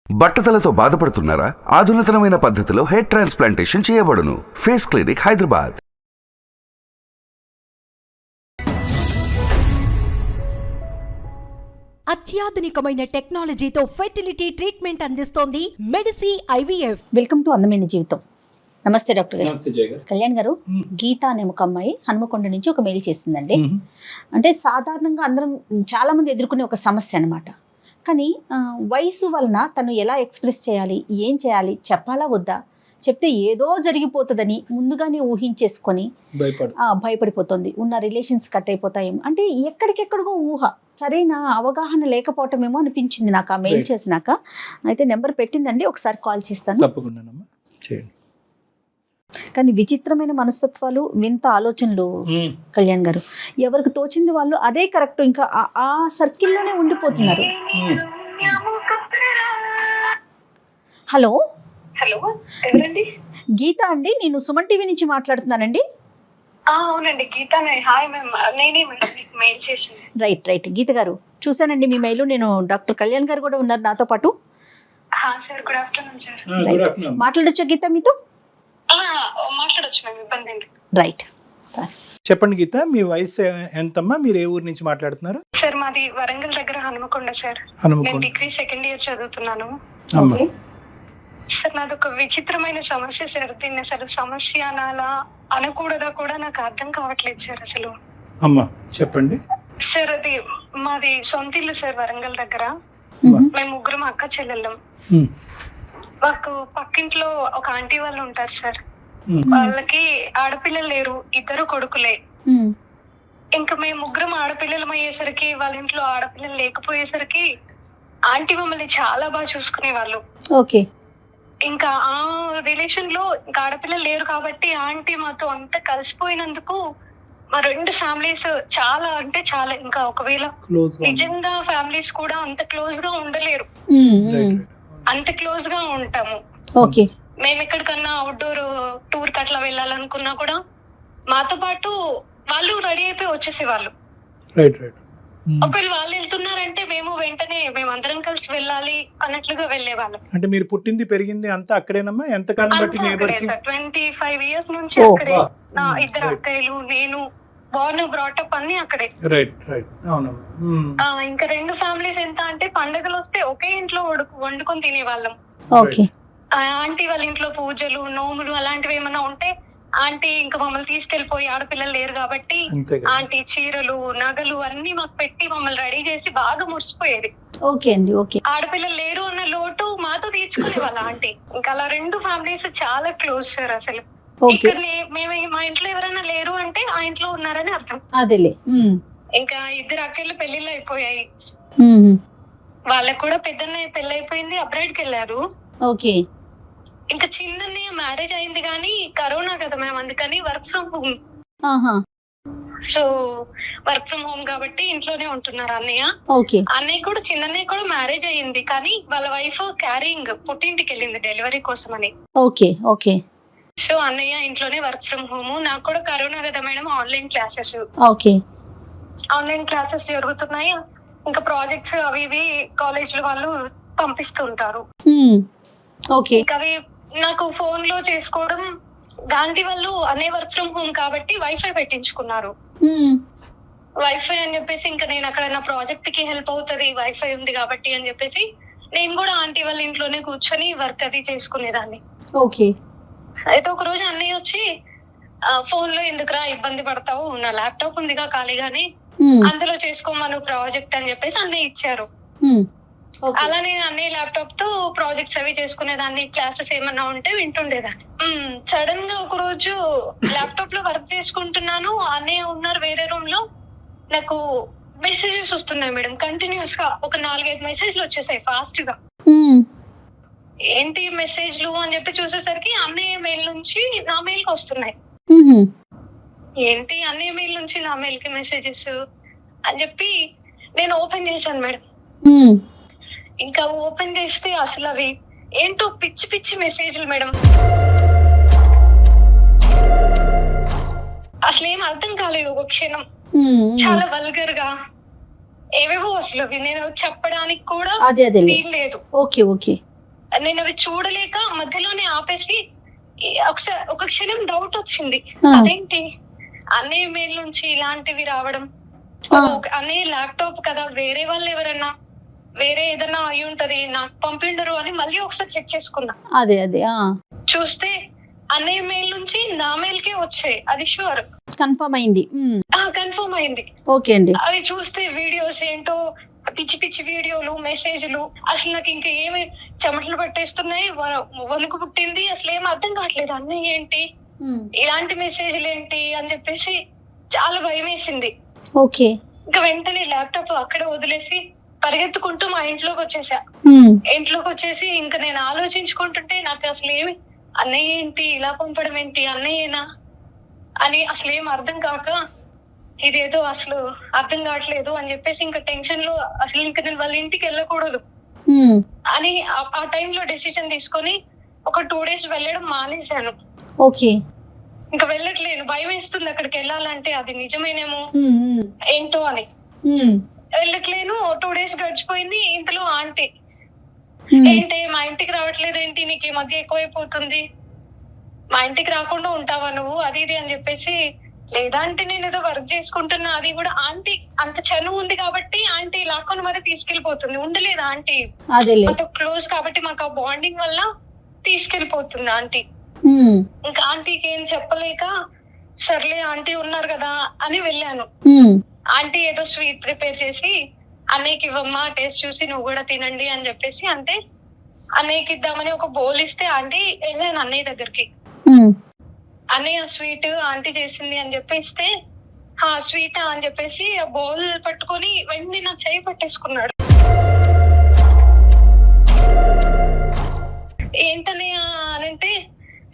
బట్టతలతో బాధపడుతున్నారా? ఆధునితనమైన పద్ధతిలో హెయిర్ ట్రాన్స్ప్లాంటేషన్ చేయబడును. Face clinic, Hyderabad. అత్యాధునికమైన టెక్నాలజీతో ఫెర్టిలిటీ ట్రీట్మెంట్ అందిస్తోంది మెడిసి ఐవీఎఫ్. వెల్కమ్ టు అందమైన జీవితం. నమస్తే డాక్టర్ గారు. నమస్తే జయ గారు. కళ్యాణ్ గారు, గీత అనే ఒక అమ్మాయి హనుమకొండ నుంచి ఒక మెయిల్ చేసిందండి. అంటే సాధారణంగా అందరం చాలా మంది ఎదుర్కొనే ఒక సమస్య అనమాట. కానీ వయసు వలన తను ఎలా ఎక్స్ప్రెస్ చేయాలి, ఏం చేయాలి, చెప్పాలా వద్దా, చెప్తే ఏదో జరిగిపోతుందని ముందుగానే ఊహించేసుకొని భయపడిపోతుంది. ఉన్న రిలేషన్స్ కట్ అయిపోతాయేమో, అంటే ఎక్కడికెక్కడికో ఊహ, సరైన అవగాహన లేకపోవటమేమో అనిపించింది నాకు ఆ మెయిల్ చేసినాక. అయితే నెంబర్ పెట్టిందండి, ఒకసారి కాల్ చేస్తాను. తప్పకుండానమ్మా, చేయండి. కానీ విచిత్రమైన మనస్తత్వాలు, వింత ఆలోచనలు కళ్యాణ్ గారు. ఎవరికి తోచింది వాళ్ళు అదే కరెక్ట్, ఇంకా ఆ సర్కిల్లోనే ఉండిపోతున్నారు. హలో హలో, ఎవరండి? గీత అండి, నేను సుమన్ టీవీ నుంచి మాట్లాడుతున్నానండి. అవునండి, గీతానే. హాయ్ మ్యామ్, నేనే మీకు మెయిల్ చేసింది. రైట్ గీత గారు, చూసానండి మీ మెయిల్. నేను డాక్టర్ కళ్యాణ్ గారు కూడా ఉన్నారు నాతో పాటు. Sir, good afternoon sir. మాట్లాడొచ్చా గీత మీతో? మాట్లాడొచ్చు మ్యామ్, ఇబ్బంది ఏంటి? రైట్, చెప్పండి గీత, మీ వయసు ఎంతమ్మా? మీరు ఏ ఊరు నుంచి మాట్లాడుతున్నారు? సార్, మాది వరంగల్ దగ్గర హనుమకొండ సార్. నేను హనుమకొండ. డిగ్రీ సెకండ్ ఇయర్ చదువుతున్నాను అమ్మా, సార్. నాది ఒక విచిత్రమైన సమస్య సార్. దీన్ని అసలు సమస్య అనాలా అనకూడదా కూడా నాకు అర్థం కావట్లేదు సార్ అసలు. అమ్మా చెప్పండి. సార్, అది మాది సొంత ఇల్లు సార్, వరంగల్ దగ్గర. మేము ముగ్గురం అక్క చెల్లెళ్ళం. మాకు పక్కింట్లో ఒక ఆంటీ వాళ్ళు ఉంటారు సార్. వాళ్ళకి ఆడపిల్లలు లేరు, ఇద్దరు కొడుకులే. ఇంకా మేము ముగ్గురం ఆడపిల్లలం అయ్యేసరికి, వాళ్ళ ఇంట్లో ఆడపిల్లలు లేకపోయేసరికి ఆంటీ మమ్మల్ని చాలా బాగా చూసుకునే వాళ్ళు. ఓకే. ఇంకా ఆ రిలేషన్ లో ఇంకా ఆడపిల్లలు లేరు కాబట్టి ఆంటీ మాతో అంతా కలిసిపోయినందుకు మా రెండు ఫ్యామిలీస్ చాలా అంటే చాలా, ఇంకా ఒకవేళ నిజంగా ఫ్యామిలీస్ కూడా అంత క్లోజ్ గా ఉండలేరు, అంత క్లోజ్ గా ఉంటాము. ఓకే. మేము ఎక్కడికన్నా అవుట్డోర్ టూర్ కి అట్లా వెళ్ళాలనుకున్నా కూడా మాతో పాటు వాళ్ళు రెడీ అయిపోయి వచ్చేసేవాళ్ళు. ఒకవేళ వాళ్ళు వెళ్తున్నారంటే మేము వెంటనే మేమందరం కలిసి వెళ్ళాలి అన్నట్లుగా వెళ్ళేవాళ్ళం. అంటే మీరు పుట్టింది పెరిగింది అంతా అక్కడేనమ్మా? ఎంత కాలం బట్టి నేబర్స్? 25 నుంచి అక్కడే. నా ఇద్దరు అక్కయ్యలు, నేను బార్న్ బ్రాటప్ అన్ని అక్కడే. ఇంకా రెండు ఫ్యామిలీస్ ఎంత అంటే పండుగలు వస్తే ఒకే ఇంట్లో వండుకొని తినేవాళ్ళం. ఓకే. ఆంటీ వాళ్ళ ఇంట్లో పూజలు, నోములు అలాంటివి ఏమైనా ఉంటే ఆంటీ ఇంకా మమ్మల్ని తీసుకెళ్లిపోయి, ఆడపిల్లలు లేరు కాబట్టి ఆంటీ చీరలు, నగలు అన్ని మాకు పెట్టి మమ్మల్ని రెడీ చేసి బాగా మురిసిపోయేది. ఓకే అండి. ఓకే. ఆడపిల్లలు లేరు అన్న లోటు మాతో తీర్చుకునే వాళ్ళ ఆంటీ. ఇంకా అలా రెండు ఫ్యామిలీస్ చాలా క్లోజ్ సార్ అసలు. ఇక్కడ మేము మా ఇంట్లో ఎవరైనా లేరు అంటే ఆ ఇంట్లో ఉన్నారని అర్థం. అదేలే. ఇంకా ఇద్దరు అక్కలు పెళ్లిళ్ళు అయిపోయాయి. వాళ్ళకు కూడా పెద్దన్నయ్య పెళ్లి అయిపోయింది, అబ్రాడ్ కి వెళ్ళారు. ఓకే. ఇంకా చిన్నన్నయ్య మ్యారేజ్ అయింది కానీ కరోనా కదా మేము, అందుకని work from home. So work from home కాబట్టి ఇంట్లోనే ఉంటున్నారు అన్నయ్య. ఓకే. అన్నయ్య కూడా, చిన్నన్నయ్య కూడా మ్యారేజ్ అయ్యింది కానీ వాళ్ళ వైఫ్ క్యారింగ్ పుట్టింటికి వెళ్ళింది డెలివరీ కోసం అని. ఓకే. ఓకే. సో అన్నయ్య ఇంట్లోనే వర్క్ ఫ్రమ్ హోమ్. నాకు కూడా కరోనా కదా madam, online classes. Okay. Online classes జరుగుతున్నాయి. ఇంకా ప్రాజెక్ట్స్ అవి ఇవి కాలేజ్ లో వాళ్ళు పంపిస్తుంటారు. ఓకే. ఇంకా అవి నాకు ఫోన్ లో చేసుకోవడం, గాంధీ వాళ్ళు అనే వర్క్ ఫ్రమ్ హోమ్ కాబట్టి వైఫై పెట్టించుకున్నారు. వైఫై అని చెప్పేసి ఇంకా నేను అక్కడ నా ప్రాజెక్ట్ కి హెల్ప్ అవుతుంది వైఫై ఉంది కాబట్టి అని చెప్పేసి నేను కూడా ఆంటీ వాళ్ళ ఇంట్లోనే కూర్చొని వర్క్ అది చేసుకునేదాన్ని. ఓకే. అయితే ఒక రోజు అన్నయ్య వచ్చి, ఫోన్ లో ఎందుకురా ఇబ్బంది పడతావు, నా ల్యాప్టాప్ ఉందిగా ఖాళీగానే, అందులో చేసుకోమను ప్రాజెక్ట్ అని చెప్పేసి అన్నయ్య ఇచ్చారు. అలా నేను అన్నయ్య ల్యాప్టాప్ తో ప్రాజెక్ట్స్ అవి చేసుకునేదాన్ని, క్లాసెస్ ఏమన్నా ఉంటే వింటుండేదాన్ని. సడన్ గా ఒక రోజు ల్యాప్టాప్ లో వర్క్ చేసుకుంటున్నాను, అన్నయ్య ఉన్నారు వేరే రూమ్ లో. నాకు మెసేజెస్ వస్తున్నాయి మేడం, కంటిన్యూస్ గా ఒక 4-5 మెసేజ్లు వచ్చేసాయి ఫాస్ట్ గా. ఏంటి మెసేజ్లు అని చెప్పి చూసేసరికి అన్నయ్య మెయిల్ నుంచి నా మెయిల్ కి వస్తున్నాయి. ఏంటి అన్నయ్య మెయిల్ నుంచి నా మెయిల్ కి మెసేజెస్ అని చెప్పి నేను ఓపెన్ చేశాను మేడం. ఇంకా ఓపెన్ చేస్తే అసలు అవి ఏంటో పిచ్చి పిచ్చి మెసేజ్లు మేడం. అసలు ఏం అర్థం కాలేదు ఒక క్షణం. చాలా వల్గర్ గా ఏవేవో అసలు అవి నేను చెప్పడానికి కూడా వీల్లేదు. ఓకే. ఓకే. నేను అవి చూడలేక మధ్యలోనే ఆపేసి ఒకసారి ఒక క్షణం డౌట్ వచ్చింది, అదేంటి అన్నయ్య మెయిల్ నుంచి ఇలాంటివి రావడం, అన్నయ్య ల్యాప్టాప్ కదా, వేరే వాళ్ళు ఎవరన్నా వేరే ఏదన్నా అయి ఉంటది, నాకు పంపిండరు అని మళ్ళీ ఒకసారి చెక్ చేసుకున్నా. అదే చూస్తే అన్నయ్య మెయిల్ నుంచి నా మెయిల్ కే వచ్చాయి, అది షూర్ కన్ఫర్మ్ అయింది. కన్ఫర్మ్ అయింది. ఓకే అండి. అవి చూస్తే వీడియోస్ ఏంటో పిచ్చి పిచ్చి వీడియోలు, మెసేజ్లు, అసలు నాకు ఇంకా ఏమి చెమటలు పట్టేస్తున్నాయి, వణుకు పుట్టింది, అసలు ఏం అర్థం కావట్లేదు. అన్నయ్య ఏంటి ఇలాంటి మెసేజ్లు ఏంటి అని చెప్పేసి చాలా భయం వేసింది. ఓకే. ఇంకా వెంటనే ల్యాప్టాప్ అక్కడే వదిలేసి పరిగెత్తుకుంటూ మా ఇంట్లోకి వచ్చేసా. ఇంట్లోకి వచ్చేసి ఇంకా నేను ఆలోచించుకుంటుంటే నాకు అసలు ఏమి అన్నయ్య ఏంటి ఇలా పంపడం ఏంటి, అన్నయ్యేనా అని అసలు ఏం అర్థం కాక ఇదేదో అసలు అర్థం కావట్లేదు అని చెప్పేసి ఇంకా టెన్షన్ లో అసలు ఇంకా నేను వాళ్ళ ఇంటికి వెళ్ళకూడదు అని ఆ టైంలో డెసిషన్ తీసుకొని ఒక 2 days వెళ్ళడం మానేశాను. ఓకే. ఇంకా వెళ్ళట్లేను, భయం వేస్తుంది అక్కడికి వెళ్ళాలంటే, అది నిజమేనేమో ఏంటో అని వెళ్ళట్లేను. 2 days గడిచిపోయింది. ఇంతలో ఆంటీ ఏంటి మా ఇంటికి రావట్లేదు ఏంటి, నీకు ఈ మధ్య ఎక్కువైపోతుంది, మా ఇంటికి రాకుండా ఉంటావా నువ్వు, అది ఇది అని చెప్పేసి. లేదా అంటే నేను ఏదో వర్క్ చేసుకుంటున్నా, అది కూడా ఆంటీ అంత చనువు ఉంది కాబట్టి ఆంటీ లాక్కొని మరి తీసుకెళ్లిపోతుంది. ఉండలేదు ఆంటీ, మాతో క్లోజ్ కాబట్టి మాకు ఆ బాండింగ్ వల్ల తీసుకెళ్లిపోతుంది ఆంటీ. ఇంకా ఆంటీకి ఏం చెప్పలేక సర్లే ఆంటీ ఉన్నారు కదా అని వెళ్ళాను. ఆంటీ ఏదో స్వీట్ ప్రిపేర్ చేసి అన్నయ్యకి ఇవ్వమ్మా, టేస్ట్ చూసి నువ్వు కూడా తినండి అని చెప్పేసి అంటే అన్నయ్యకి ఇద్దామని ఒక బౌల్ ఇస్తే ఆంటీ వెళ్ళాను అన్నయ్య దగ్గరికి. అన్నయ్య స్వీట్ ఆంటీ చేసింది అని చెప్పేస్తే స్వీట్ అని చెప్పేసి ఆ బౌల్ పట్టుకొని వెంటనే నా చెయ్యి పట్టేసుకున్నాడు. ఏంటన్నయ్య అనంటే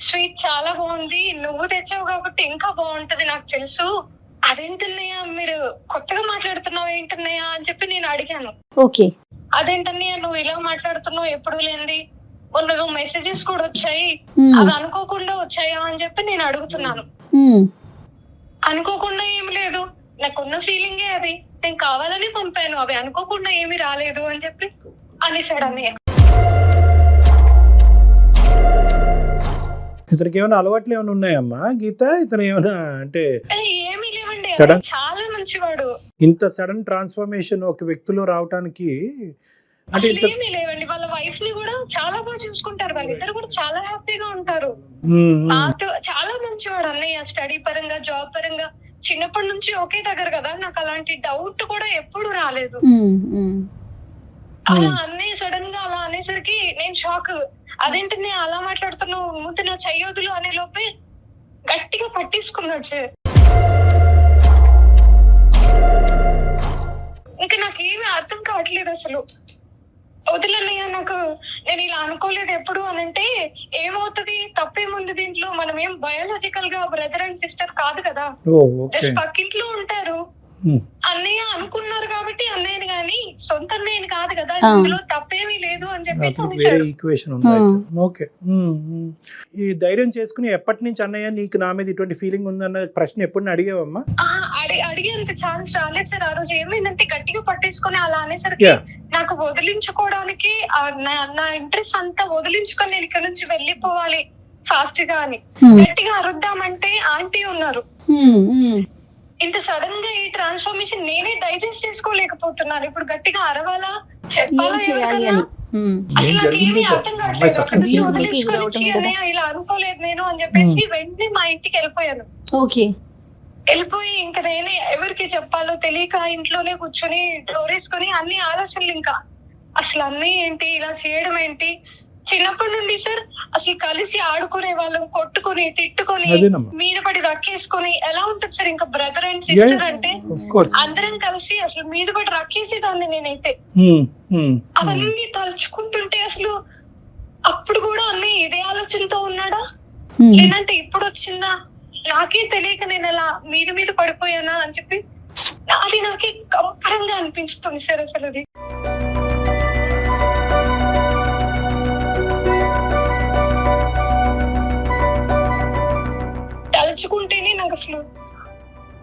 స్వీట్ చాలా బాగుంది, నువ్వు తెచ్చావు కాబట్టి ఇంకా బాగుంటది నాకు తెలుసు, అదేంటన్నయ్య మీరు కొత్తగా మాట్లాడుతున్నావు ఏంటన్నయ్య అని చెప్పి నేను అడిగాను. ఓకే. అదేంటన్నయ్య నువ్వు ఇలా మాట్లాడుతున్నావు, ఎప్పుడు లేనిది, మొన్న మెసేజెస్ కూడా వచ్చాయి, అవి అనుకోకుండా వచ్చాయా అని చెప్పి నేను అడుగుతున్నాను. అనుకోకుండా ఏమి లేదు, నాకున్న ఫీలింగే అది, నేను కావాలని పంపాను, అవి అనుకోకుండా ఏమి రాలేదు అని చెప్పి అనేసాడు అన్నయ్య. ఇతనికి ఏమైనా అలవాట్లు ఏమైనా ఉన్నాయమ్మా గీత? ఇతను ఏమైనా అంటే ఏమీ లేవండి, చాలా మంచివాడు. ఇంత సడన్ ట్రాన్స్ఫర్మేషన్ ఒక వ్యక్తిలో రావడానికి అంటే ఏమీ లేవండి. వాళ్ళ వైఫ్ ని కూడా చాలా బాగా చూసుకుంటారు, వాళ్ళిద్దరు కూడా చాలా హ్యాపీగా ఉంటారు. నాతో చాలా మంచివాడు అన్నయ్య, స్టడీ పరంగా, జాబ్ పరంగా చిన్నప్పటి నుంచి ఒకే దగ్గర కదా, నాకు అలాంటి డౌట్ కూడా ఎప్పుడు రాలేదు. అలా అన్నయ్య సడన్ గా అలా అనేసరికి నేను షాక్. అదేంటి నేను అలా మాట్లాడుతున్నావు, ముందు నా చెయ్యొదులు అనే లోపే గట్టిగా పట్టేసుకున్నాడు సార్. ఇంకా నాకేమీ అర్థం కావట్లేదు అసలు. వదిలన్నయ్య, నాకు నేను ఇలా అనుకోలేదు ఎప్పుడు అనంటే ఏమవుతుంది, తప్పేముంది దీంట్లో, మనం ఏం బయాలజికల్ గా బ్రదర్ అండ్ సిస్టర్ కాదు కదా, జస్ట్ పక్కింట్లో ఉంటారు. అన్నయ్య అనుకున్నారు కాబట్టి అన్నయ్యని గాని సొంత అన్నయ్యని కాదు కదా, ఇందులో తప్పేమీ లేదు అని చెప్పేసి ఈక్వేషన్ ఉంది. ఓకే. ఈ ధైర్యం చేసుకుని ఎప్పటి నుంచి అన్నయ్య నీకు నా మీద ఇటువంటి ఫీలింగ్ ఉందన్న ప్రశ్న ఎప్పుడు అడిగావమ్మా? అడిగేంత ఛాన్స్ రాలేదు సార్. ఆ రోజు ఏమైందంటే గట్టిగా పట్టేసుకొని అలా అనేసరికి నాకు వదిలించుకోవడానికి నా ఇంట్రెస్ట్ అంతా వదిలించుకొని నేను ఇక్కడ నుంచి వెళ్ళిపోవాలి ఫాస్ట్ గా అని గట్టిగా అరుద్దామంటే ఆంటీ ఉన్నారు. ఇంత సడన్ గా ఈ ట్రాన్స్ఫర్మేషన్ నేనే డైజెస్ట్ చేసుకోలేకపోతున్నాను. ఇప్పుడు గట్టిగా అరవాలా, చెప్పాలా, అసలు నాకు ఏమీ అర్థం కావట్లేదు. అక్కడ నుంచి వదిలించుకొని అన్నయ్య ఇలా అనుకోలేదు నేను అని చెప్పేసి వెంటనే మా ఇంటికి వెళ్ళిపోయాను. ఓకే. వెళ్ళిపోయి ఇంకా నేనే ఎవరికి చెప్పాలో తెలియక ఇంట్లోనే కూర్చొని డోర్ వేసుకొని అన్ని ఆలోచనలు, ఇంకా అసలు అన్నయ్య ఏంటి ఇలా చేయడం ఏంటి. చిన్నప్పటి నుండి సార్ అసలు కలిసి ఆడుకునే వాళ్ళం, కొట్టుకుని తిట్టుకొని మీద పడి రక్కేసుకొని ఎలా ఉంటది సార్, ఇంకా బ్రదర్ అండ్ సిస్టర్ అంటే అందరం కలిసి అసలు మీద పడి రక్కేసేదాన్ని నేనైతే. అవన్నీ తలుచుకుంటుంటే అసలు అప్పుడు కూడా అన్నయ్య ఇదే ఆలోచనతో ఉన్నాడా లేదంటే ఇప్పుడు వచ్చిందా నాకే తెలియక నేను అలా మీద పడిపోయానా అని చెప్పి అది నాకే కంపరంగా అనిపిస్తుంది సార్. అసలు అది తలుచుకుంటేనే నాకు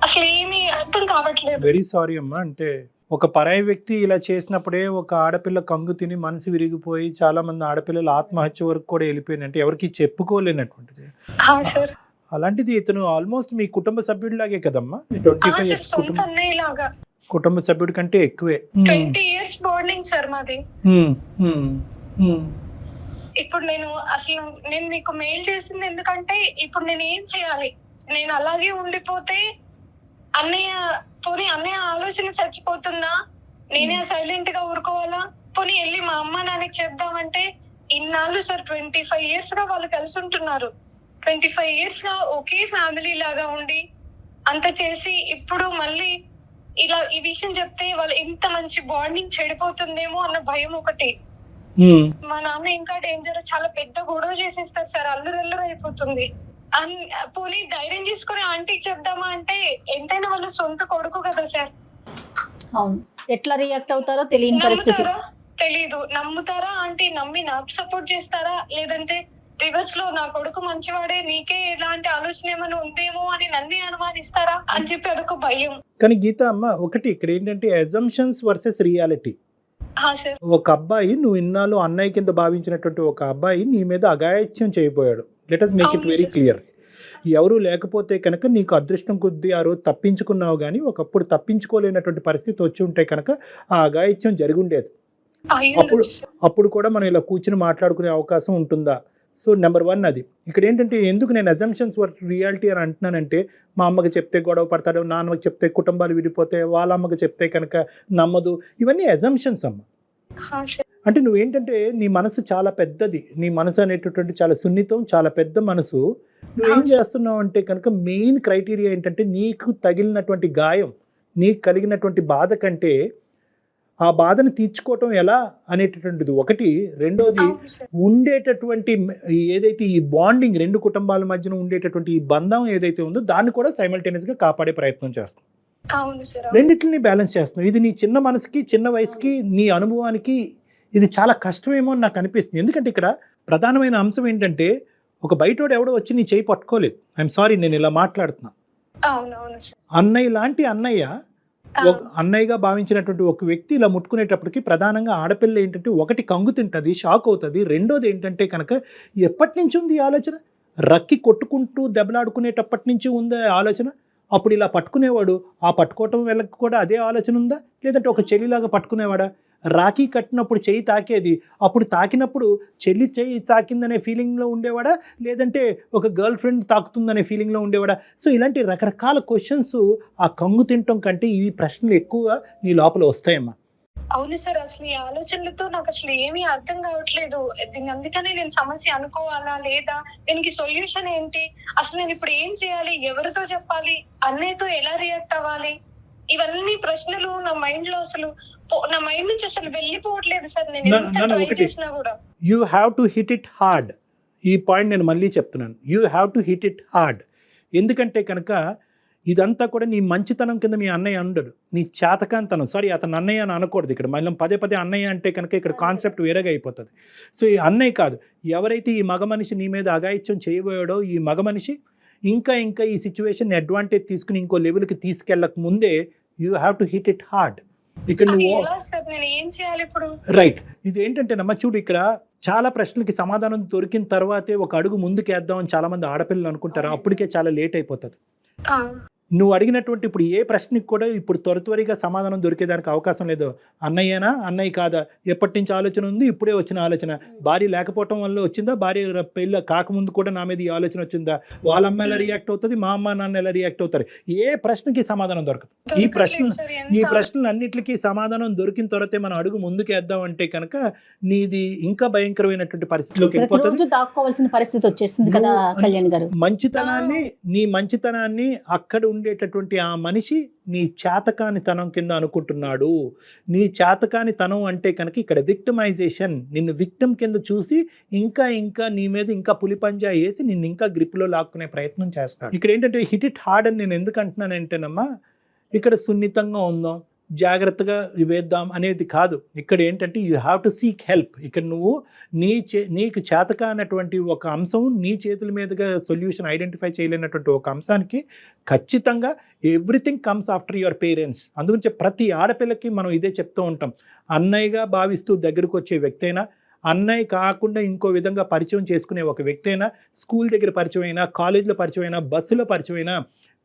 అసలు ఏమీ అర్థం కావట్లేదు. వెరీ సారీ అమ్మా. అంటే ఒక పరాయి వ్యక్తి ఇలా చేసినప్పుడే ఒక ఆడపిల్ల కంగు తిని మనసు విరిగిపోయి చాలా మంది ఆడపిల్లలు ఆత్మహత్య వరకు కూడా వెళ్ళిపోయినాయి, అంటే ఎవరికి చెప్పుకోలేనటువంటిది. సార్ అలాంటిది ఇతను ఆల్మోస్ట్ మీ కుటుంబ సభ్యుడిలాగే కదమ్మా, 25 years సొంత అన్నయ్య లాగా కుటుంబ సభ్యుడి కంటే ఎక్కువే. 20 years బాండింగ్ సార్ మాది. ఇప్పుడు నేను అసలు నేను నీకు మెయిల్ చేసింది ఎందుకంటే ఇప్పుడు నేను ఏం చేయాలి, నేను అలాగే ఉండిపోతే అన్నయ్య ఆలోచన చచ్చిపోతుందా, నేనే సైలెంట్ గా ఊరుకోవాలా, పోనీ వెళ్ళి మా అమ్మ నాన్నకి చెప్దామంటే ఇన్నాళ్ళు సార్ 25 years గా వాళ్ళు కలిసి ఉంటున్నారు, 25 years గా ఒకే ఫ్యామిలీ లాగా ఉండి అంత చేసి ఇప్పుడు మళ్ళీ ఇలా ఈ విషయం చెప్తే వాళ్ళు ఇంత మంచి బాండింగ్ చెడిపోతుందేమో అన్న భయం ఒకటి. మా నాన్న ఇంకా డేంజర్, చాలా పెద్ద గొడవ చేసేస్తారు సార్, అల్లురల్లు అయిపోతుంది. పోనీ ధైర్యం చేసుకుని ఆంటీకి చెప్దామా అంటే ఎంతైనా వాళ్ళు సొంత కొడుకు కదా సార్. అవును, ఎట్లా రియాక్ట్ అవుతారో తెలియని పరిస్థితి. తెలీదు, నమ్ముతారా ఆంటీ, నమ్మి నాకు సపోర్ట్ చేస్తారా, లేదంటే రివర్స్ లో నా కొడుకు మంచివాడే నీకే ఇలాంటి ఆలోచన ఏమైనా ఉందేమో అని నన్నే అనుమానిస్తారా అని చెప్పి అదొక భయం. కానీ గీత అమ్మ ఒకటి ఇక్కడ ఏంటంటే అజంప్షన్స్ వర్సెస్ రియాలిటీ. ఒక అబ్బాయి నువ్వు ఇన్నాళ్ళు అన్నయ్య కింద భావించినటువంటి ఒక అబ్బాయి నీ మీద అఘాయిత్యం చేయబోయాడు. Let us make it very clear. ఎవరు లేకపోతే కనుక నీకు అదృష్టం కొద్దీ ఆ రోజు తప్పించుకున్నావు, కానీ ఒకప్పుడు తప్పించుకోలేనటువంటి పరిస్థితి వచ్చి ఉంటే కనుక ఆ అఘాయిత్యం జరిగి ఉండేది. అప్పుడు కూడా మనం ఇలా కూర్చుని మాట్లాడుకునే అవకాశం ఉంటుందా? సో నెంబర్ 1 అది. ఇక్కడ ఏంటంటే ఎందుకు నేను అజంప్షన్స్ వర్సెస్ రియాలిటీ అని అంటున్నానంటే, మా అమ్మకి చెప్తే గొడవ పడతాడు, నాన్నకి చెప్తే కుటుంబాలు విడిపోతే, వాళ్ళ అమ్మకి చెప్తే కనుక నమ్మదు, ఇవన్నీ అజంప్షన్స్ అమ్మ. అంటే నువ్వేంటంటే నీ మనసు చాలా పెద్దది, నీ మనసు అనేటటువంటి చాలా సున్నితం, చాలా పెద్ద మనసు. నువ్వేం చేస్తున్నావు అంటే కనుక మెయిన్ క్రైటీరియా ఏంటంటే నీకు తగిలినటువంటి గాయం, నీకు కలిగినటువంటి బాధ కంటే ఆ బాధను తీర్చుకోవటం ఎలా అనేటటువంటిది ఒకటి. రెండోది ఉండేటటువంటి ఏదైతే ఈ బాండింగ్ రెండు కుటుంబాల మధ్యన ఉండేటటువంటి ఈ బంధం ఏదైతే ఉందో దాన్ని కూడా సైమల్టేనియస్ గా కాపాడే ప్రయత్నం చేస్తాం. రెండింటిని బ్యాలెన్స్ చేస్తాం. ఇది నీ చిన్న మనసుకి, చిన్న వయసుకి, నీ అనుభవానికి ఇది చాలా కష్టమేమో అని నాకు అనిపిస్తుంది. ఎందుకంటే ఇక్కడ ప్రధానమైన అంశం ఏంటంటే ఒక బయటోడు ఎవడో వచ్చి నీ చేయి పట్టుకోలేదు. ఐఎమ్ సారీ, నేను ఇలా మాట్లాడుతున్నా. అన్నయ్య లాంటి అన్నయ్యగా భావించినటువంటి ఒక వ్యక్తి ఇలా ముట్టుకునేటప్పటికి ప్రధానంగా ఆడపిల్ల ఏంటంటే ఒకటి కంగు తింటుంది, షాక్ అవుతుంది. రెండోది ఏంటంటే కనుక ఎప్పటి నుంచి ఉంది ఆలోచన, రక్కి కొట్టుకుంటూ దెబ్బలాడుకునేటప్పటి నుంచి ఉంది ఆలోచన. అప్పుడు ఇలా పట్టుకునేవాడు, ఆ పట్టుకోవటం వెళ్ళకి కూడా అదే ఆలోచన ఉందా, లేదంటే ఒక చెల్లిలాగా పట్టుకునేవాడా? రాఖీ కట్టినప్పుడు చెయ్యి తాకేది, అప్పుడు తాకినప్పుడు చెల్లి చెయ్యి తాకిందనే ఫీలింగ్లో ఉండేవాడా, లేదంటే ఒక గర్ల్ ఫ్రెండ్ తాకుతుందనే ఫీలింగ్లో ఉండేవాడా? సో ఇలాంటి రకరకాల క్వశ్చన్స్ ఆ కంగు తినటం కంటే ఈ ప్రశ్నలు ఎక్కువ నీ లోపల వస్తాయమ్మా. అవును సార్, అసలు ఈ ఆలోచనలతో నాకు అసలు ఏమీ అర్థం కావట్లేదు. దీన్ని అందుకనే నేను సమస్య అనుకోవాలా లేదా, దీనికి సొల్యూషన్ ఏంటి, అసలు నేను ఇప్పుడు ఏం చేయాలి, ఎవరితో చెప్పాలి, అన్నయ్యతో ఎలా రియాక్ట్ అవ్వాలి, ఇవన్నీ ప్రశ్నలు నా మైండ్ లో అసలు నా మైండ్ నుంచి అసలు వెళ్ళిపోవట్లేదు సార్. నేను ఎంత ట్రై చేసినా కూడా. You have to hit it hard. ఈ పాయింట్ నేను మళ్ళీ చెప్తున్నాను, you have to hit it hard. ఎందుకంటే కనుక ఇదంతా కూడా నీ మంచితనం కింద మీ అన్నయ్య ఉండడు, నీ చేతకాంతనం. సారీ, అతను అన్నయ్య అని అనకూడదు ఇక్కడ. మళ్ళీ పదే పదే అన్నయ్య అంటే కనుక ఇక్కడ కాన్సెప్ట్ వేరేగా అయిపోతుంది. సో ఈ అన్నయ్య కాదు, ఎవరైతే ఈ మగ మనిషి నీ మీద అఘాయిత్యం చేయబోయాడో ఈ మగ మనిషి ఇంకా ఈ సిచ్యువేషన్ అడ్వాంటేజ్ తీసుకుని ఇంకో లెవెల్కి తీసుకెళ్ళక ముందే you have to hit it hard. ఇక్కడ రైట్. ఇది ఏంటంటేనమ్మా చూడు, ఇక్కడ చాలా ప్రశ్నలకి సమాధానం దొరికిన తర్వాతే ఒక అడుగు ముందుకేద్దామని చాలా మంది ఆడపిల్లలు అనుకుంటారు, అప్పటికే చాలా లేట్ అయిపోతుంది. నువ్వు అడిగినటువంటి ఇప్పుడు ఏ ప్రశ్నకి కూడా ఇప్పుడు త్వరగా సమాధానం దొరికేదానికి అవకాశం లేదు. అన్నయ్యనా, అన్నయ్య కాదా, ఎప్పటి నుంచి ఆలోచన ఉంది, ఇప్పుడే వచ్చిన ఆలోచన, భార్య లేకపోవటం వల్ల వచ్చిందా, భార్య పెళ్ళ కాకముందు కూడా నా మీద ఈ ఆలోచన వచ్చిందా, వాళ్ళ అమ్మ ఎలా రియాక్ట్ అవుతుంది, మా అమ్మ నాన్న ఎలా రియాక్ట్ అవుతారు, ఏ ప్రశ్నకి సమాధానం దొరకదు. ఈ ప్రశ్నలు అన్నిటికీ సమాధానం దొరికిన తర్వాతే మనం అడుగు ముందుకేద్దాం అంటే కనుక నీది ఇంకా భయంకరమైనటువంటి పరిస్థితిలోకి వెళ్ళిపోతుంది, దాక్కోవాల్సిన పరిస్థితి వచ్చేస్తుంది కదా కళ్యాణ్ గారు. నీ మంచితనాన్ని అక్కడ ఉండేటటువంటి ఆ మనిషి నీ చేతకాని తనం కింద అనుకుంటున్నాడు. నీ చేతకాని తనం అంటే కనుక ఇక్కడ విక్టిమైజేషన్, నిన్ను విక్టిమ్ కింద చూసి ఇంకా నీ మీద ఇంకా పులిపంజా వేసి నిన్ను ఇంకా గ్రిప్లో లాక్కునే ప్రయత్నం చేస్తాడు. ఇక్కడ ఏంటంటే హిట్ ఇట్ హార్డ్ అని నేను ఎందుకు అంటున్నానంటేనమ్మా, ఇక్కడ సున్నితంగా ఉందాం, జాగ్రత్తగా వేద్దాం అనేది కాదు. ఇక్కడ ఏంటంటే you have to seek help. ఇక్కడ నువ్వు నీకు చేతకానటువంటి ఒక అంశం, నీ చేతుల మీదుగా సొల్యూషన్ ఐడెంటిఫై చేయలేనటువంటి ఒక అంశానికి ఖచ్చితంగా everything comes after your parents. అందుగురించి ప్రతి ఆడపిల్లకి మనం ఇదే చెప్తూ ఉంటాం. అన్నయ్యగా భావిస్తూ దగ్గరకు వచ్చే వ్యక్తి అయినా, అన్నయ్య కాకుండా ఇంకో విధంగా పరిచయం చేసుకునే ఒక వ్యక్తి అయినా, స్కూల్ దగ్గర పరిచయం అయినా, కాలేజీలో పరిచయం అయినా, బస్సులో పరిచయం అయినా,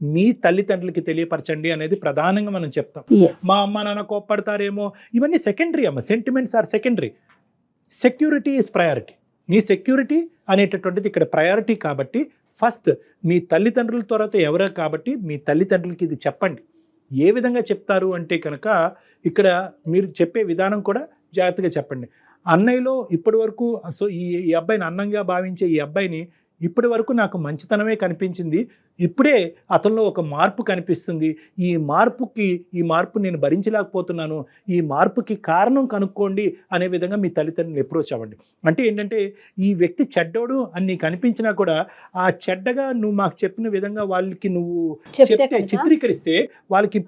మీ తల్లిదండ్రులకి తెలియపరచండి అనేది ప్రధానంగా మనం చెప్తాం. మా అమ్మ నాన్న కోప్పడతారేమో, ఇవన్నీ సెకండరీ అమ్మ. Sentiments are secondary. Security is priority. మీ సెక్యూరిటీ అనేటటువంటిది ఇక్కడ ప్రయారిటీ. కాబట్టి ఫస్ట్ మీ తల్లిదండ్రుల తర్వాత ఎవరో కాబట్టి మీ తల్లిదండ్రులకి ఇది చెప్పండి. ఏ విధంగా చెప్తారు అంటే కనుక ఇక్కడ మీరు చెప్పే విధానం కూడా జాగ్రత్తగా చెప్పండి. అన్నయ్యలో ఇప్పటి వరకు ఈ అబ్బాయిని అన్నంగా భావించే ఈ అబ్బాయిని ఇప్పటి వరకు నాకు మంచితనమే కనిపించింది, ఇప్పుడే అతనిలో ఒక మార్పు కనిపిస్తుంది, ఈ మార్పు నేను భరించలేకపోతున్నాను, ఈ మార్పుకి కారణం కనుక్కోండి అనే విధంగా మీ తల్లిదండ్రులు అప్రోచ్ అవ్వండి. అంటే ఏంటంటే ఈ వ్యక్తి చెడ్డోడు అని నీకు అనిపించినా కూడా ఆ చెడ్డగా నువ్వు మాకు చెప్పిన విధంగా వాళ్ళకి నువ్వు చెప్తే చిత్రీకరిస్తే వాళ్ళకి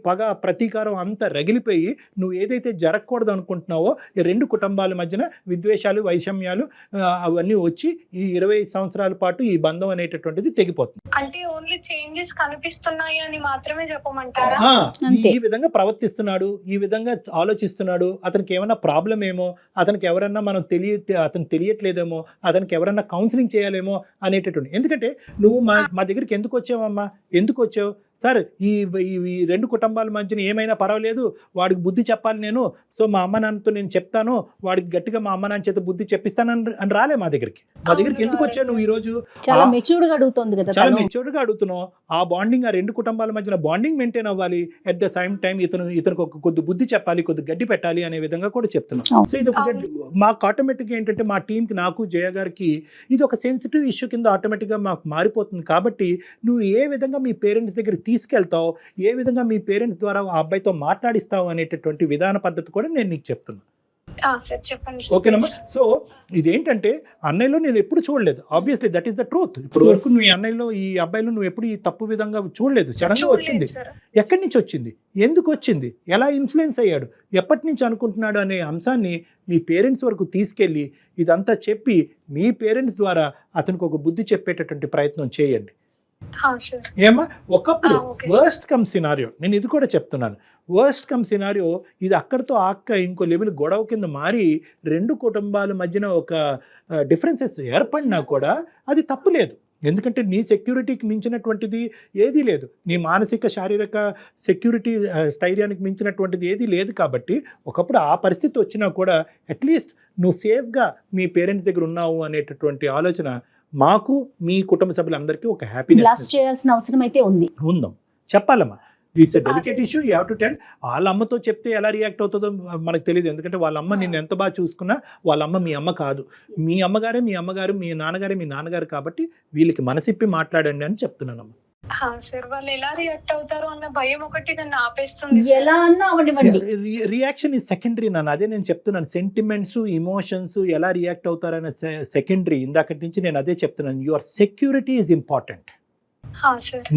పగ ప్రతీకారం అంతా రగిలిపోయి నువ్వు ఏదైతే జరగకూడదు అనుకుంటున్నావో ఈ రెండు కుటుంబాల మధ్యన విద్వేషాలు, వైషమ్యాలు అవన్నీ వచ్చి ఈ 20 సంవత్సరాల పాటు ఈ బంధం అనేటటువంటిది తెగిపోతుంది. అంటే ఓన్లీ చేంజెస్ కనిపిస్తున్నాయి అని మాత్రమే చెప్పమంటారా? ఈ విధంగా ప్రవర్తిస్తున్నాడు, ఈ విధంగా ఆలోచిస్తున్నాడు, అతనికి ఏమైనా ప్రాబ్లం ఏమో, అతనికి ఎవరన్నా అతను తెలియట్లేదేమో, అతనికి ఎవరన్నా కౌన్సిలింగ్ చేయాలేమో అనేటటువంటి. ఎందుకంటే నువ్వు మా దగ్గరికి ఎందుకు వచ్చావమ్మా, ఎందుకు వచ్చావు సార్, ఈ రెండు కుటుంబాల మధ్యన ఏమైనా పర్వాలేదు, వాడికి బుద్ధి చెప్పాలి నేను, సో మా అమ్మ నాన్నతో నేను చెప్తాను, వాడికి గట్టిగా మా అమ్మ నాన్న చేత బుద్ధి చెప్పిస్తాను అని రాలే మా దగ్గరికి ఎందుకు వచ్చావు నువ్వు? ఈ రోజు చాలా మెచ్యూర్డ్గా అడుగుతుంది కదా, చాలా మెచ్యూర్డ్గా అడుగుతున్నావు. ఆ బాండింగ్, ఆ రెండు కుటుంబాల మధ్యన బాండింగ్ మెయింటైన్ అవ్వాలి. అట్ ద సేమ్ టైం ఇతనికి ఒక కొద్ది బుద్ధి చెప్పాలి, కొద్ది గడ్డి పెట్టాలి అనే విధంగా కూడా చెప్తున్నాం. సో ఇది ఒక మాకు ఆటోమేటిక్గా ఏంటంటే మా టీంకి, నాకు జయ గారికి ఇది ఒక సెన్సిటివ్ ఇష్యూ కింద ఆటోమేటిక్గా మాకు మారిపోతుంది. కాబట్టి నువ్వు ఏ విధంగా మీ పేరెంట్స్ దగ్గరికి తీసుకెళ్తావు, ఏ విధంగా మీ పేరెంట్స్ ద్వారా ఆ అబ్బాయితో మాట్లాడిస్తావు అనేటటువంటి విధాన పద్ధతి కూడా నేను నీకు చెప్తున్నా. ఓకేనమ్మా? సో ఇదేంటంటే అన్నయ్యలో నేను ఎప్పుడు చూడలేదు. Obviously that is the truth. ఇప్పుడు వరకు నువ్వు ఈ అన్నయ్యలో, ఈ అబ్బాయిలో నువ్వు ఎప్పుడు ఈ తప్పు విధంగా చూడలేదు. సడన్ గా వచ్చింది. ఎక్కడి నుంచి వచ్చింది, ఎందుకు వచ్చింది, ఎలా ఇన్ఫ్లుయెన్స్ అయ్యాడు, ఎప్పటి నుంచి అనుకుంటున్నాడు అనే అంశాన్ని మీ పేరెంట్స్ వరకు తీసుకెళ్ళి ఇదంతా చెప్పి మీ పేరెంట్స్ ద్వారా అతనికి ఒక బుద్ధి చెప్పేటటువంటి ప్రయత్నం చేయండి. ఏమా ఒకప్పుడు వర్స్ట్ కమ్ సినారియో, నేను ఇది కూడా చెప్తున్నాను, వర్స్ట్ కమ్ సినారియో ఇది అక్కడితో ఇంకో లెవెల్ గొడవ కింద మారి రెండు కుటుంబాల మధ్యన ఒక డిఫరెన్సెస్ ఏర్పడినా కూడా అది తప్పు లేదు. ఎందుకంటే నీ సెక్యూరిటీకి మించినటువంటిది ఏదీ లేదు, నీ మానసిక శారీరక సెక్యూరిటీ స్థైర్యానికి మించినటువంటిది ఏదీ లేదు. కాబట్టి ఒకప్పుడు ఆ పరిస్థితి వచ్చినా కూడా అట్లీస్ట్ నువ్వు సేఫ్గా మీ పేరెంట్స్ దగ్గర ఉన్నావు అనేటటువంటి ఆలోచన మాకు, మీ కుటుంబ సభ్యులందరికీ ఒక హ్యాపీనెస్ చేయాల్సిన అవసరం అయితే ఉందాం. చెప్పాలమ్మా. It's a delicate issue, you have to tell. వాళ్ళ అమ్మతో చెప్తే ఎలా రియాక్ట్ అవుతుందో మనకు తెలియదు. ఎందుకంటే వాళ్ళ అమ్మ నిన్ను ఎంత బాగా చూసుకున్నా వాళ్ళ అమ్మ మీ అమ్మ కాదు. మీ అమ్మగారే మీ అమ్మగారు, మీ నాన్నగారే మీ నాన్నగారు. కాబట్టి వీళ్ళకి మనసిప్పి మాట్లాడండి అని చెప్తున్నానమ్మా. సార్ వాళ్ళు ఎలా రియాక్ట్ అవుతారు అన్న భయం ఒకటి నన్ను ఆపేస్తుంది. ఎలా అన్నా అవనివ్వండి, రియాక్షన్ ఇస్ సెకండరీ. నన్ను అదే నేను చెప్తున్నాను, సెంటిమెంట్స్, ఇమోషన్స్ ఎలా రియాక్ట్ అవుతారనే సెకండరీ. ఇందాకటి నుంచి నేను అదే చెప్తున్నాను. Your security is important.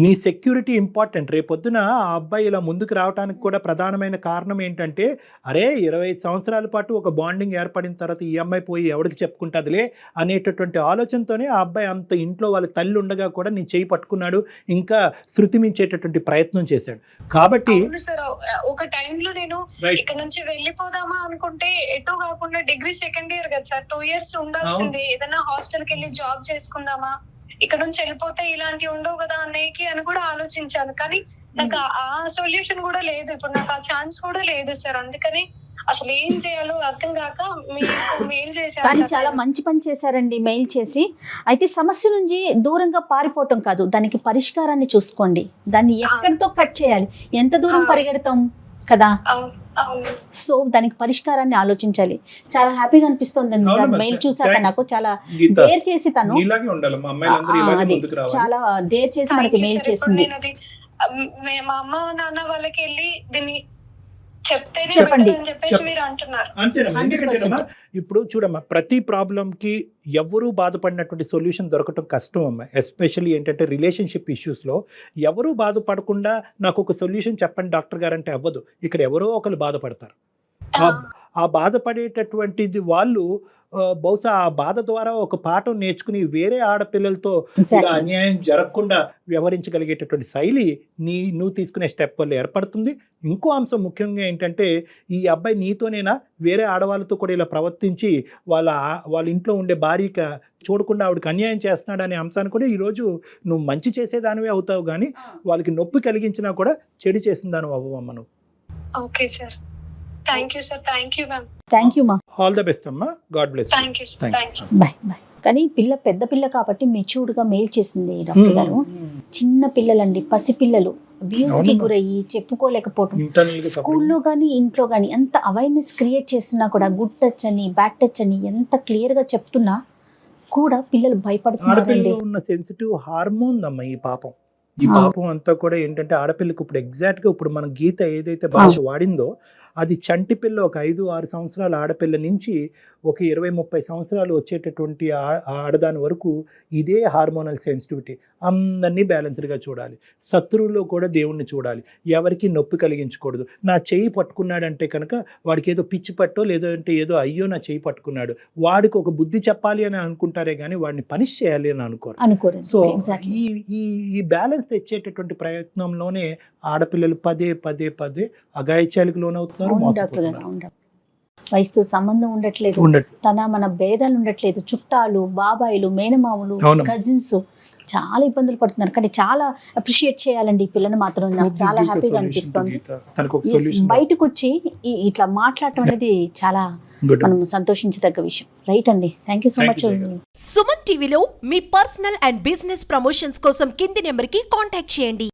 నీ సెక్యూరిటీ ఇంపార్టెంట్. రేపొద్దున ఆ అబ్బాయి ఇలా ముందుకు రావడానికి కూడా ప్రధానమైన కారణం ఏంటంటే, అరే 25 సంవత్సరాల పాటు ఒక బాండింగ్ ఏర్పడిన తర్వాత ఈ అమ్మాయి పోయి ఎవరికి చెప్పుకుంటుందిలే అనేటటువంటి ఆలోచనతోనే ఆ అబ్బాయి అంత ఇంట్లో వాళ్ళ తల్లి ఉండగా కూడా నీ చేయి పట్టుకున్నాడు, ఇంకా శృతి మించేటటువంటి ప్రయత్నం చేశాడు. కాబట్టి ఒక టైంలో నేను ఇక్కడ నుంచి వెళ్ళిపోదామా అనుకుంటే ఎటో కాకుండా డిగ్రీ సెకండ్ ఇయర్ కదా సార్, 2 years ఉండాల్సింది, ఏదైనా హాస్టల్కి వెళ్ళి జాబ్ చేసుకుందామా, ఇక్కడ నుంచి వెళ్ళిపోతే ఇలాంటివి ఉండవు కదా అన్నయ్యకి అని కూడా ఆలోచించాను. కానీ నాకు ఆ సొల్యూషన్ కూడా లేదు, ఇప్పుడు నాకు ఆ ఛాన్స్ కూడా లేదు సార్. అందుకని అసలు ఏం చేయాలో అర్థం కాక మీకు మెయిల్ చేశాను. కానీ చాలా మంచి పని చేశారండి మెయిల్ చేసి. అయితే సమస్య నుంచి దూరంగా పారిపోవటం కాదు, దానికి పరిష్కారాన్ని చూసుకోండి. దాన్ని ఎక్కడితో కట్ చేయాలి, ఎంత దూరం పరిగెడతాం కదా, సో దానికి పరిష్కారాన్ని ఆలోచించాలి. చాలా హ్యాపీగా అనిపిస్తుంది మెయిల్ చూసాక. నాకు చాలా డేర్ చేసి తను చాలా డేర్ చేసి మనకి మెయిల్ చేసింది. మా అమ్మ నాన్న వాళ్ళకి వెళ్ళి దీన్ని చెప్తేనే చెప్పండి. better అని చెప్పేసి మీరు అంటున్నారు. అంతేనమ్మా. 100%. ఎందుకంటే ఇప్పుడు చూడమ్మా, ప్రతి ప్రాబ్లంకి ఎవరు బాధపడినటువంటి సొల్యూషన్ దొరకటం కష్టం అమ్మా. ఎస్పెషల్లీ ఏంటంటే రిలేషన్షిప్ ఇష్యూస్లో ఎవరు బాధపడకుండా నాకు ఒక సొల్యూషన్ చెప్పండి డాక్టర్ గారు అంటే అవ్వదు. ఇక్కడ ఎవరో ఒకరు బాధపడతారు. ఆ బాధపడేటటువంటిది వాళ్ళు బహుశా ఆ బాధ ద్వారా ఒక పాఠం నేర్చుకుని వేరే ఆడపిల్లలతో ఇలా అన్యాయం జరగకుండా వ్యవహరించగలిగేటటువంటి శైలి నువ్వు తీసుకునే స్టెప్ వల్ల ఏర్పడుతుంది. ఇంకో అంశం ముఖ్యంగా ఏంటంటే, ఈ అబ్బాయి నీతోనేనా వేరే ఆడవాళ్ళతో కూడా ఇలా ప్రవర్తించి వాళ్ళ ఇంట్లో ఉండే భార్యకి చూడకుండా ఆవిడకి అన్యాయం చేస్తున్నాడు అనే అంశాన్ని కూడా ఈరోజు నువ్వు మంచి చేసేదానివే అవుతావు, కానీ వాళ్ళకి నొప్పి కలిగించినా కూడా చెడు చేసిందాను అవ్వమ్మ నువ్వు. Okay sir, thank you sir, thank you ma'am, thank you మా. ఆల్ ద బెస్ట్ అమ్మా. God bless. Thank you sir, thank you. Bye bye. కానీ పెద్ద పిల్ల కాబట్టి మెచ్యూర్డ్ గా మెయిల్ చేసింది డాక్టర్ గారు. చిన్న పిల్లలండి, పసిపిల్లలు అబ్యూస్ కి గురయ్యి చెప్పుకోలేకపోవటం. స్కూల్లో కానీ ఇంట్లో కానీ ఎంత అవేర్నెస్ క్రియేట్ చేసినా కూడా గుడ్ టచ్ అని బ్యాడ్ టచ్ అని ఎంత క్లియర్ గా చెప్తున్నా కూడా పిల్లలు భయపడుతున్నారండి. ఆడపిల్లలో ఉన్న సెన్సిటివ్ హార్మోన్ అమ్మ ఈ పాపం. ఈ పాపం అంతా కూడా ఏంటంటే ఆడపిల్లకి ఇప్పుడు ఎగ్జాక్ట్ గా ఇప్పుడు మన గీత ఏదైతే భాష వాడిందో అది చంటి పిల్ల ఒక 5-6 సంవత్సరాల ఆడపిల్ల నుంచి ఒక 20-30 సంవత్సరాలు వచ్చేటటువంటి ఆడదాని వరకు ఇదే హార్మోనల్ సెన్సిటివిటీ. అందరినీ బ్యాలెన్స్డ్గా చూడాలి. శత్రువుల్లో కూడా దేవుణ్ణి చూడాలి. ఎవరికి నొప్పి కలిగించకూడదు. నా చెయ్యి పట్టుకున్నాడంటే కనుక వాడికి ఏదో పిచ్చి పట్టో లేదంటే ఏదో అయ్యో నా చెయ్యి పట్టుకున్నాడు వాడికి ఒక బుద్ధి చెప్పాలి అని అనుకుంటారే కానీ వాడిని పనిష్ చేయాలి అని అనుకోరు. సో ఈ బ్యాలెన్స్ తెచ్చేటటువంటి ప్రయత్నంలోనే ఆడపిల్లలు పదే అఘాయిత్యాలకు లోనవుతున్నారు. వయసుతో సంబంధం ఉండట్లేదు, మన భేదాలు ఉండట్లేదు. చుట్టాలు, బాబాయిలు, మేనమాములు, కజిన్స్ చాలా ఇబ్బందులు పడుతున్నారు. కానీ చాలా అప్రిషియేట్ చేయాలండి ఈ పిల్లని మాత్రం. నాకు చాలా హ్యాపీగా అనిపిస్తుంది. బయటకు వచ్చి ఇట్లా మాట్లాడటం అనేది చాలా మనం సంతోషించదగ్గ విషయం. రైట్ అండి, thank you so much. Suman టీవీలో మీ పర్సనల్ అండ్ బిజినెస్ ప్రమోషన్స్ కోసం కింది నెంబర్కి కాంటాక్ట్ చేయండి.